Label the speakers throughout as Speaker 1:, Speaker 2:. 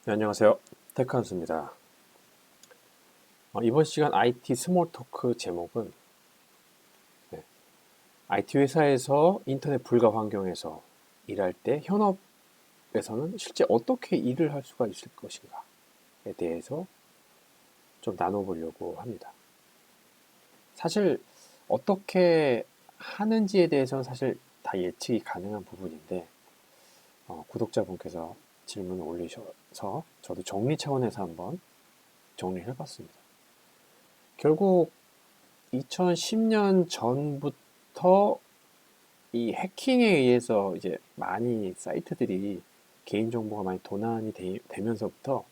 Speaker 1: 네, 안녕하세요. 테크한수입니다. 이번 시간 IT 스몰 토크 제목은 IT 회사에서 인터넷 불가 환경에서 일할 때 현업에서는 실제 어떻게 일을 할 수가 있을 것인가에 대해서 좀 나눠보려고 합니다. 사실 어떻게 하는지에 대해서는 사실 다 예측이 가능한 부분인데 구독자분께서 질문을 올리셔서 저도 정리 차원에서 한번 정리를 해봤습니다. 결국 2010년 전부터 이 해킹에 의해서 이제 많이 사이트들이 개인정보가 많이 도난이 되면서부터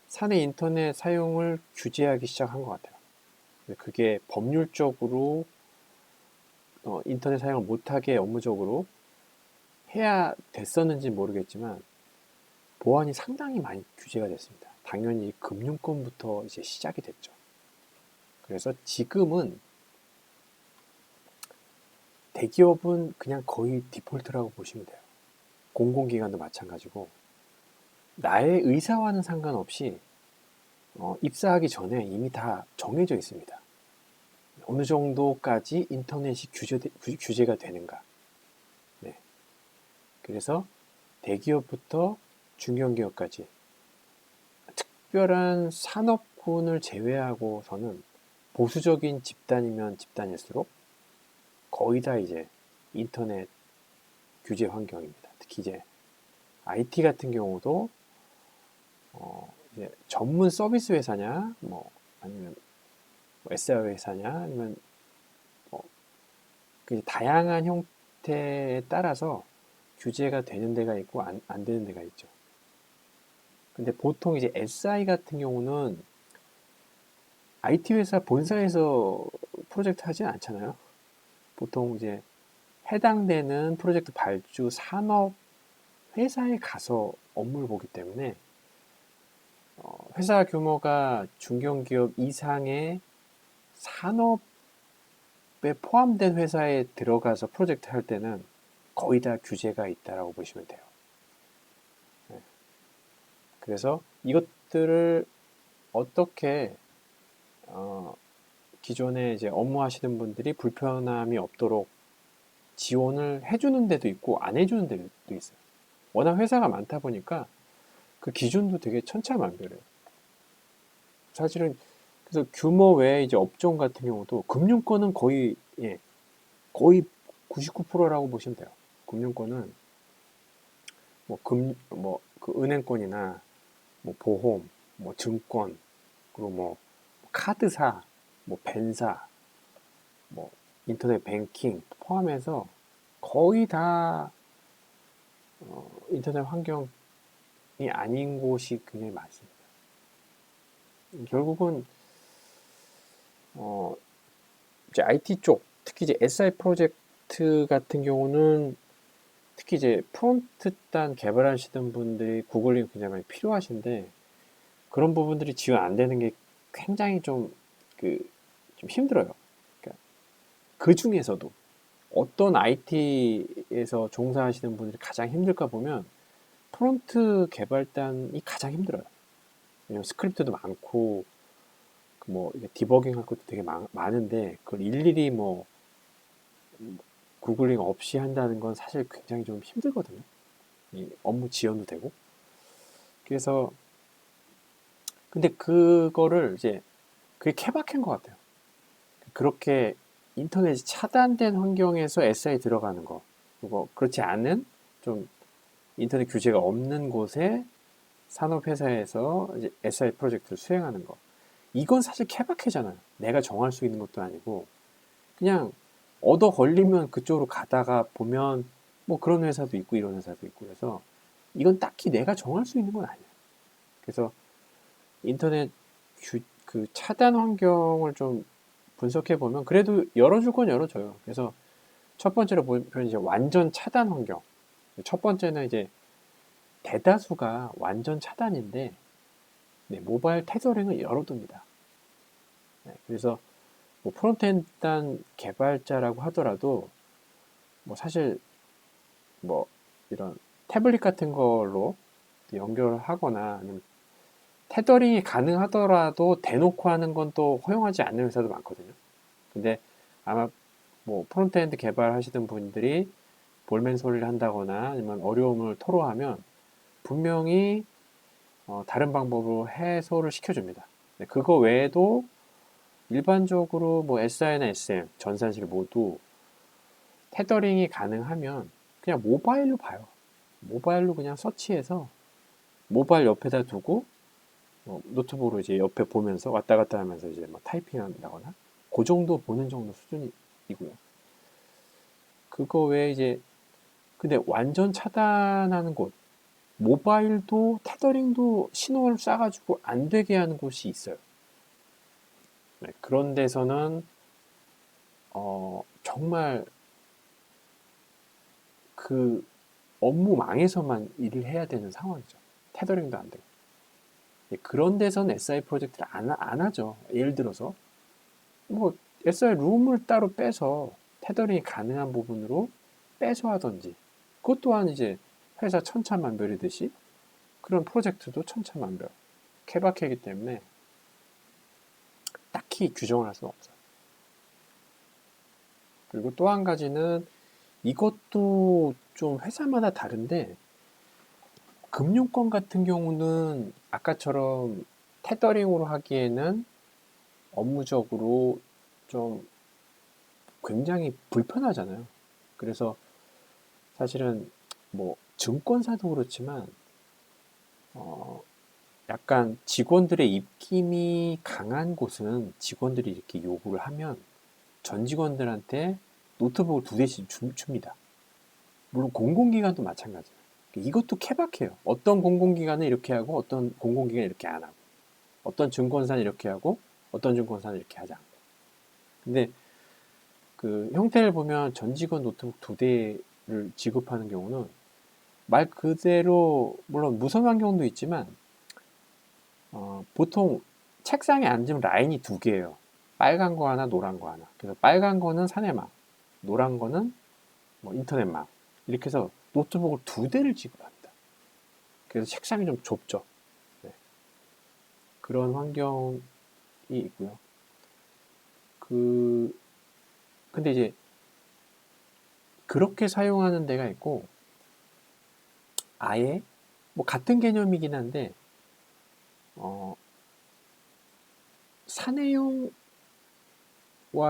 Speaker 1: 사내 인터넷 사용을 규제하기 시작한 것 같아요. 그게 법률적으로 인터넷 사용을 못하게 업무적으로 해야 됐었는지 모르겠지만 보안이 상당히 많이 규제가 됐습니다. 당연히 금융권부터 이제 시작이 됐죠. 그래서 지금은 대기업은 그냥 거의 디폴트라고 보시면 돼요. 공공기관도 마찬가지고 나의 의사와는 상관없이 입사하기 전에 이미 다 정해져 있습니다. 어느 정도까지 인터넷이 규제가 되는가. 네. 그래서 대기업부터 중견기업까지 특별한 산업군을 제외하고서는 보수적인 집단이면 집단일수록 거의 다 이제 인터넷 규제 환경입니다. 특히 이제 IT 같은 경우도 이제 전문 서비스 회사냐, 뭐 아니면 SR 회사냐, 아니면 그 다양한 형태에 따라서 규제가 되는 데가 있고 안 되는 데가 있죠. 근데 보통 이제 SI 같은 경우는 IT 회사 본사에서 프로젝트 하진 않잖아요. 보통 이제 해당되는 프로젝트 발주 산업 회사에 가서 업무를 보기 때문에 회사 규모가 중견기업 이상의 산업에 포함된 회사에 들어가서 프로젝트 할 때는 거의 다 규제가 있다라고 보시면 돼요. 네. 그래서 이것들을 어떻게 기존에 이제 업무하시는 분들이 불편함이 없도록 지원을 해주는 데도 있고 안 해주는 데도 있어요. 워낙 회사가 많다 보니까 그 기준도 되게 천차만별이에요. 사실은 그래서 규모 외에 이제 업종 같은 경우도 금융권은 거의 99%라고 보시면 돼요. 금융권은 그 은행권이나 뭐 보험, 뭐 증권, 그리고 뭐 카드사, 뭐 벤사, 뭐 인터넷 뱅킹 포함해서 거의 다 인터넷 환경이 아닌 곳이 굉장히 많습니다. 결국은 이제 IT 쪽, 특히 이제 SI 프로젝트 같은 경우는 특히 이제 프론트 단 개발하시는 분들이 구글링 굉장히 많이 필요하신데 그런 부분들이 지원 안 되는 게 굉장히 좀 힘들어요. 그러니까 그 중에서도 어떤 IT에서 종사하시는 분들이 가장 힘들까 보면 프론트 개발단이 가장 힘들어요. 왜냐면 스크립트도 많고 뭐 디버깅 할 것도 되게 많은데 그걸 일일이 뭐 구글링 없이 한다는 건 사실 굉장히 좀 힘들거든요. 이 업무 지연도 되고. 그래서 근데 그거를 이제 그게 케바케인 것 같아요. 그렇게 인터넷이 차단된 환경에서 SI 들어가는 거, 그리고 그렇지 않은 좀 인터넷 규제가 없는 곳에 산업회사에서 이제 SI 프로젝트를 수행하는 거. 이건 사실 케바케잖아요. 내가 정할 수 있는 것도 아니고 그냥 얻어 걸리면 그쪽으로 가다가 보면 뭐 그런 회사도 있고 이런 회사도 있고 그래서 이건 딱히 내가 정할 수 있는 건 아니에요. 그래서 인터넷 그 차단 환경을 좀 분석해 보면 그래도 열어줄 건 열어줘요. 그래서 첫 번째로 보면 이제 완전 차단 환경. 첫 번째는 이제 대다수가 완전 차단인데 네, 모바일 테더링을 열어둡니다. 네, 그래서 뭐 프론트엔드 개발자라고 하더라도 뭐 사실 뭐 이런 태블릿 같은 걸로 연결하거나 아니면 테더링이 가능하더라도 대놓고 하는 건 또 허용하지 않는 회사도 많거든요. 근데 아마 뭐 프론트엔드 개발하시던 분들이 볼멘 소리를 한다거나 아니면 어려움을 토로하면 분명히 다른 방법으로 해소를 시켜줍니다. 네, 그거 외에도 일반적으로 뭐 SI나 SM, 전산실 모두 테더링이 가능하면 그냥 모바일로 봐요. 모바일로 그냥 서치해서 모바일 옆에다 두고 노트북으로 이제 옆에 보면서 왔다 갔다 하면서 이제 막 타이핑한다거나 그 정도 보는 정도 수준이고요. 그거 외에 이제 근데 완전 차단하는 곳 모바일도 테더링도 신호를 쏴가지고 안 되게 하는 곳이 있어요. 네, 그런 데서는 정말 그 업무망에서만 일을 해야 되는 상황이죠. 테더링도 안 되고. 네, 그런 데서는 SI 프로젝트를 안 하죠. 예를 들어서 뭐 SI 룸을 따로 빼서 테더링이 가능한 부분으로 빼서 하든지 그것 또한 이제 회사 천차만별이듯이 그런 프로젝트도 천차만별 케바케이기 때문에 딱히 규정을 할 수는 없어요. 그리고 또 한 가지는 이것도 좀 회사마다 다른데 금융권 같은 경우는 아까처럼 테더링으로 하기에는 업무적으로 좀 굉장히 불편하잖아요. 그래서 사실은 뭐 증권사도 그렇지만 약간 직원들의 입김이 강한 곳은 직원들이 이렇게 요구를 하면 전 직원들한테 노트북을 2대씩 줍니다. 물론 공공기관도 마찬가지예요. 이것도 케바케예요. 어떤 공공기관은 이렇게 하고 어떤 공공기관은 이렇게 안 하고 어떤 증권사는 이렇게 하고 어떤 증권사는 이렇게 하지 않고. 근데 그 형태를 보면 전 직원 노트북 2대를 지급하는 경우는 말 그대로 물론 무선한 경우도 있지만 보통 책상에 앉으면 라인이 2개예요. 빨간 거 하나, 노란 거 하나. 그래서 빨간 거는 사내망, 노란 거는 뭐 인터넷망. 이렇게 해서 노트북을 2대를 지급합니다. 그래서 책상이 좀 좁죠. 네. 그런 환경이 있고요. 근데 이제 그렇게 사용하는 데가 있고 아예 뭐 같은 개념이긴 한데 사내용과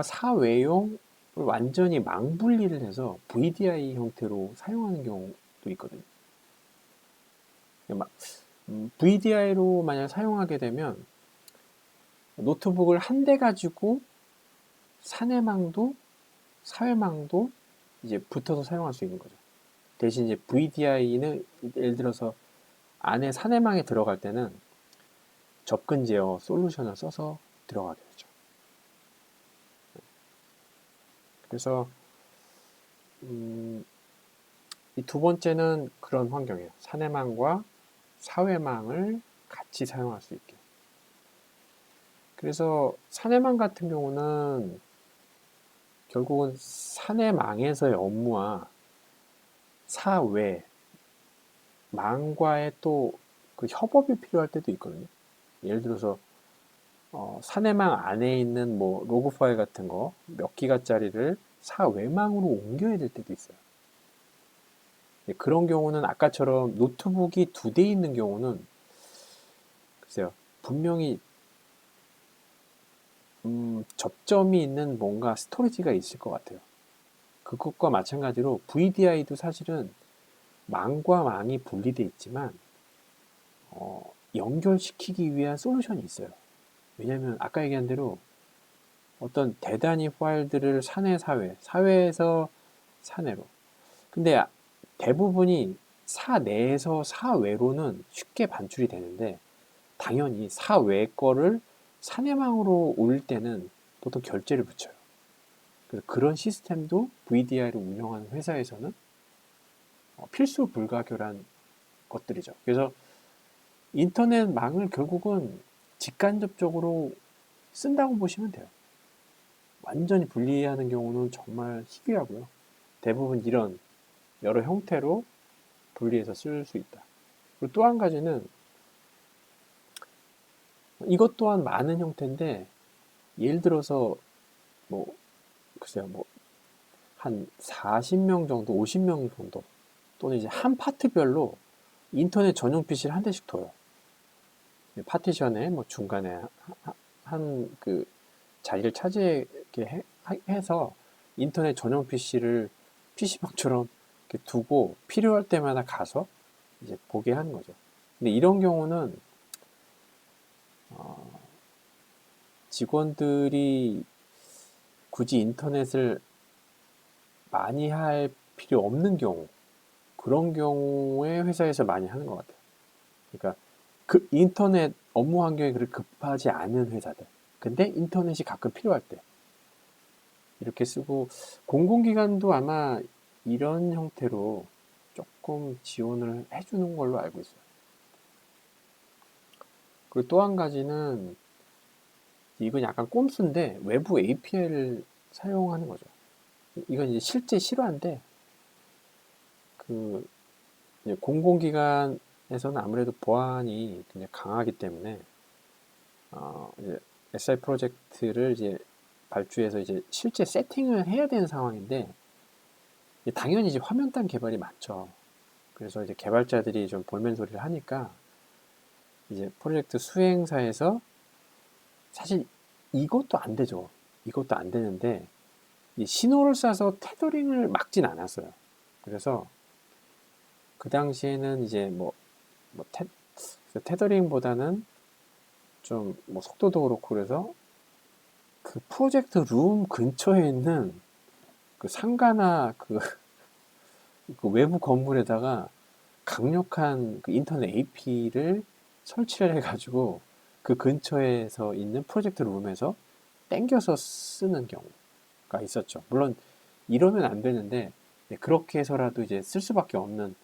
Speaker 1: 사외용을 완전히 망분리를 해서 VDI 형태로 사용하는 경우도 있거든요. VDI로 만약 사용하게 되면 노트북을 한 대 가지고 사내망도 사회망도 이제 붙어서 사용할 수 있는 거죠. 대신 이제 VDI는 예를 들어서 안에 사내망에 들어갈 때는 접근 제어 솔루션을 써서 들어가게 되죠. 그래서 이 두 번째는 그런 환경이에요. 사내망과 사회망을 같이 사용할 수 있게. 그래서 사내망 같은 경우는 결국은 사내망에서의 업무와 사외 망과의 또 그 협업이 필요할 때도 있거든요. 예를 들어서 사내망 안에 있는 뭐 로그 파일 같은 거 몇 기가짜리를 사외망으로 옮겨야 될 때도 있어요. 그런 경우는 아까처럼 노트북이 2대 있는 경우는 글쎄요 분명히 접점이 있는 뭔가 스토리지가 있을 것 같아요. 그것과 마찬가지로 VDI도 사실은 망과 망이 분리되어 있지만 연결시키기 위한 솔루션이 있어요. 왜냐하면 아까 얘기한 대로 어떤 대단위 파일들을 사내 사외, 사외에서 사내로. 근데 대부분이 사내에서 사외로는 쉽게 반출이 되는데 당연히 사외 거를 사내망으로 올릴 때는 보통 결제를 붙여요. 그래서 그런 시스템도 VDI를 운영하는 회사에서는 필수 불가결한 것들이죠. 그래서 인터넷망을 결국은 직간접적으로 쓴다고 보시면 돼요. 완전히 분리하는 경우는 정말 희귀하고요. 대부분 이런 여러 형태로 분리해서 쓸 수 있다. 그리고 또 한 가지는 이것 또한 많은 형태인데, 예를 들어서 뭐 글쎄요, 뭐 한 40명 정도, 50명 정도, 또는 이제 한 파트별로 인터넷 전용 PC를 한 대씩 둬요. 파티션에 뭐 중간에 한 그 자리를 차지하게 해서 인터넷 전용 PC를 PC방처럼 이렇게 두고 필요할 때마다 가서 이제 보게 하는 거죠. 근데 이런 경우는 직원들이 굳이 인터넷을 많이 할 필요 없는 경우, 그런 경우에 회사에서 많이 하는 것 같아요. 그러니까 그 인터넷 업무 환경이 그렇게 급하지 않은 회사들. 근데 인터넷이 가끔 필요할 때 이렇게 쓰고, 공공기관도 아마 이런 형태로 조금 지원을 해주는 걸로 알고 있어요. 그리고 또 한 가지는, 이건 약간 꼼수인데 외부 API를 사용하는 거죠. 이건 이제 실제 실화인데, 그 이제 공공기관에서는 아무래도 보안이 굉장히 강하기 때문에 이제 SI 프로젝트를 이제 발주해서 이제 실제 세팅을 해야 되는 상황인데, 당연히 이제 화면단 개발이 많죠. 그래서 이제 개발자들이 좀 볼멘 소리를 하니까 이제 프로젝트 수행사에서, 사실 이것도 안 되죠. 이것도 안 되는데 이 신호를 쏴서 테더링을 막진 않았어요. 그래서 그 당시에는 이제 뭐 테더링보다는 좀 뭐 속도도 그렇고, 그래서 그 프로젝트 룸 근처에 있는 그 상가나 그 외부 건물에다가 강력한 그 인터넷 AP를 설치를 해가지고 그 근처에서 있는 프로젝트 룸에서 땡겨서 쓰는 경우가 있었죠. 물론 이러면 안 되는데, 그렇게 해서라도 이제 쓸 수밖에 없는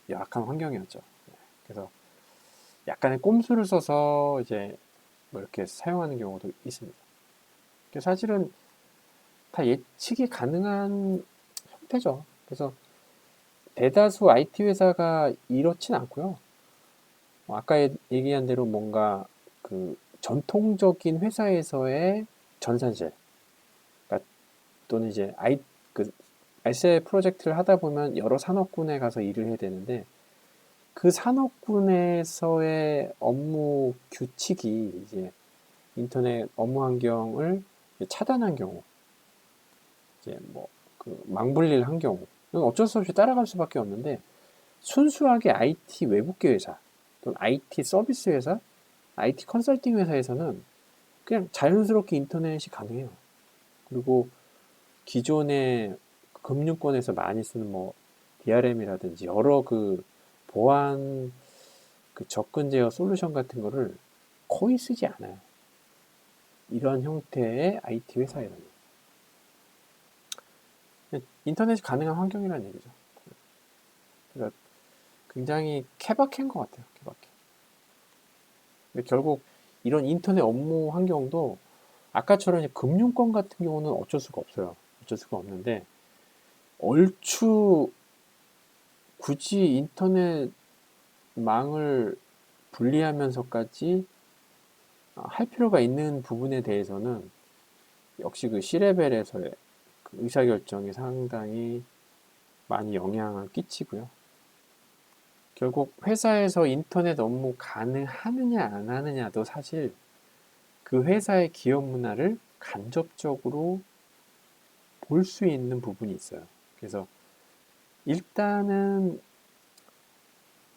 Speaker 1: 열악한 환경이었죠. 그래서 약간의 꼼수를 써서 이제 뭐 이렇게 사용하는 경우도 있습니다. 사실은 다 예측이 가능한 형태죠. 그래서 대다수 IT 회사가 이렇진 않고요. 아까 얘기한 대로 뭔가 그 전통적인 회사에서의 전산실, 그러니까 또는 이제 그 SI 프로젝트를 하다 보면 여러 산업군에 가서 일을 해야 되는데, 그 산업군에서의 업무 규칙이 이제 인터넷 업무 환경을 차단한 경우, 이제 뭐 그 망불리를 한 경우, 어쩔 수 없이 따라갈 수밖에 없는데, 순수하게 IT 외국계 회사 또는 IT 서비스 회사, IT 컨설팅 회사에서는 그냥 자연스럽게 인터넷이 가능해요. 그리고 기존의 금융권에서 많이 쓰는 뭐 DRM이라든지 여러 그 보안 그 접근 제어 솔루션 같은 거를 거의 쓰지 않아요. 이런 형태의 IT 회사에서는 인터넷이 가능한 환경이라는 얘기죠. 그러니까 굉장히 케바케인 것 같아요. 케바케. 근데 결국 이런 인터넷 업무 환경도 아까처럼 이제 금융권 같은 경우는 어쩔 수가 없어요. 어쩔 수가 없는데, 얼추 굳이 인터넷 망을 분리하면서까지 할 필요가 있는 부분에 대해서는 역시 그 C레벨에서의 그 의사결정이 상당히 많이 영향을 끼치고요. 결국 회사에서 인터넷 업무 가능하느냐 안 하느냐도 사실 그 회사의 기업 문화를 간접적으로 볼 수 있는 부분이 있어요. 그래서 일단은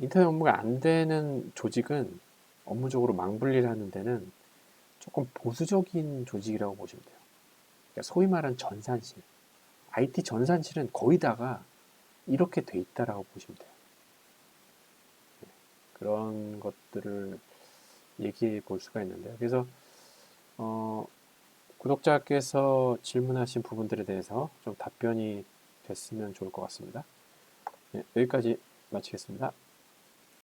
Speaker 1: 인터넷 업무가 안 되는 조직은 업무적으로 망분리를 하는 데는 조금 보수적인 조직이라고 보시면 돼요. 그러니까 소위 말하는 전산실, IT 전산실은 거의 다가 이렇게 돼 있다라고 보시면 돼요. 그런 것들을 얘기해 볼 수가 있는데요. 그래서 구독자께서 질문하신 부분들에 대해서 좀 답변이 됐으면 좋을 것 같습니다. 네, 여기까지 마치겠습니다.